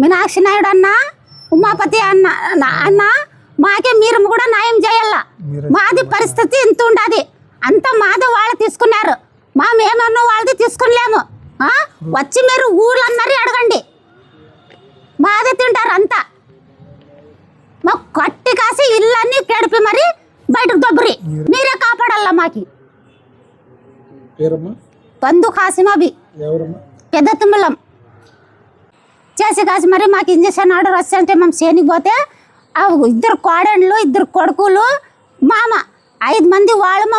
మీనాక్షి నాయుడు అన్న ఉమాపతి అన్న మాకే మీరు కూడా న్యాయం చేయాల. మాది పరిస్థితి ఇంత ఉండదు. అంత మాది వాళ్ళు తీసుకున్నారు. మేమన్నా వాళ్ళది తీసుకునిలేము. వచ్చి మీరు ఊర్లందరి అడగండి. మాదే తింటారు అంతా. మాకు కట్టి కాసి ఇళ్ళన్నీ కేడిపి మరి బయటకు దొబ్బరి మీరే కాపాడాల. మాకి బంధు కాసిమబి పెద్ద తుమ్మలం చేసి కాసి మరి మాకు ఇంజక్షన్ ఆర్డర్ వస్తుంటే మేము చేనికి పోతే ఇద్దరు కోడళ్ళు, ఇద్దరు కొడుకులు, మామ 5 మంది వాళ్ళు మా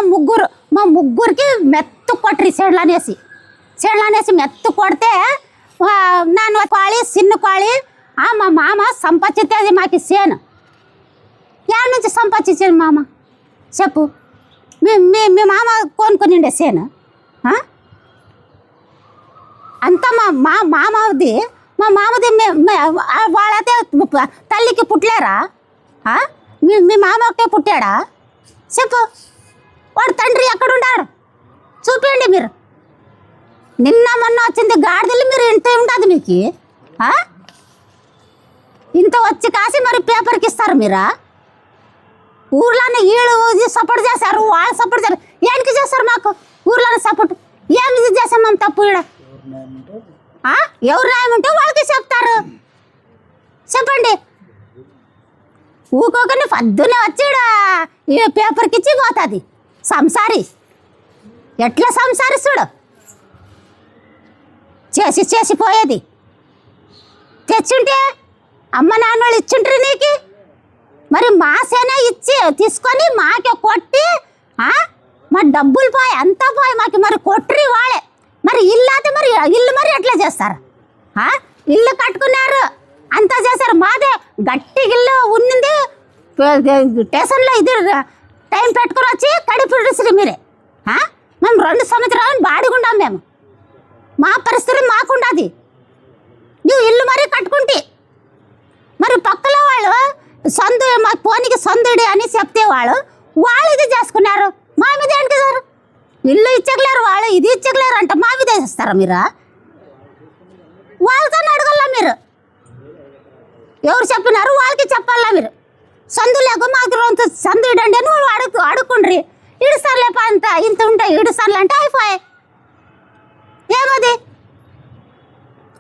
ముగ్గురికి మెత్తు కొట్టరి చెడ్లనేసి మెత్తు కొడితే నాన్న కోళి చిన్న కోళి మా మామ సంపాదించేది మాకు చేను. ఏడు నుంచి సంపాదించేది మామ చెప్పు. మీ మామ కొనుక్కునిండే చేను అంతా మా మామది వాళ్ళైతే తల్లికి పుట్టలేరా? మీ మామ ఒకటే పుట్టాడా చెప్పు. వాడు తండ్రి ఎక్కడున్నాడు చూపించండి మీరు. నిన్న మొన్న వచ్చింది గాడిదలు మీరు ఇంత ఉంటుంది మీకు. ఇంత వచ్చి కాసి మరి పేపర్కి ఇస్తారు మీరా? ఊర్లోనే వీళ్ళు సపోర్ట్ చేశారు, వాళ్ళు సపోర్ట్ చేశారు. ఏంటికి చేస్తారు మాకు ఊర్లోనే సపోర్ట్? ఏమి చేసాం మేము తప్పు? ఈడ ఎవరు న్యాయం ఉంటే వాళ్ళకి చెప్తారు. చెప్పండి. ఊకోకని పొద్దునే వచ్చి ఈ పేపర్కి ఇచ్చి పోతుంది సంసారి. ఎట్లా సంసారి చూడు చేసి పోయేది. తెచ్చుంటే అమ్మ నాన్నోళ్ళు ఇచ్చుంటారు నీకు. మరి మా సేనే ఇచ్చి తీసుకొని మాకే కొట్టి మా డబ్బులు పోయి అంతా పోయి మాకు మరి కొట్టరి వాళ్ళే. మరి ఇల్లు అయితే మరి ఇల్లు మరి ఎట్లా చేస్తారు? ఇల్లు కట్టుకున్నారు అంతా చేశారు. మాదే గట్టి ఇల్లు ఉన్నింది. స్టేషన్లో ఇది టైం పెట్టుకుని వచ్చి కడిపిడిసిరి మీరే. మేము 2 సంవత్సరాలు బాడిగుండాం. మేము మా పరిస్థితి మాకుండదు. నువ్వు ఇల్లు మరీ కట్టుకుంటే మరి పక్కల వాళ్ళు సందు మా పోనీకి సందుడి అని చెప్తే వాళ్ళు ఇది చేసుకున్నారు. మా మీద ఏంటి సార్? ఇల్లు ఇచ్చగలేరు వాళ్ళు, ఇది ఇచ్చగలేరు అంటే మా మీద చేస్తారా మీరు? వాళ్ళతో అడగల్లా మీరు. ఎవరు చెప్పినారు వాళ్ళకి చెప్పాలా మీరు. సందు లేక మాకు సందు ఇడండి అని వాళ్ళు అడుక్కుండ్రి. 7 సార్లు అంత ఇంత ఉంటాయి. 7 సార్లు అంటే అయిపోయాయి. ఏమది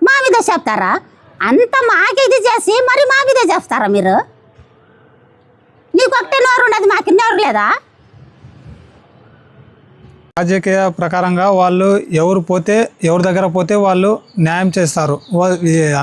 మా మీద చెప్తారా? అంత మాకు ఇది చేసి మరి మా మీద చేస్తారా మీరు? నీకు ఒకటే నోరు ఉన్నది, మాకు నోరు లేదా? రాజకీయ ప్రకారంగా వాళ్ళు ఎవరి దగ్గర పోతే వాళ్ళు న్యాయం చేస్తారు.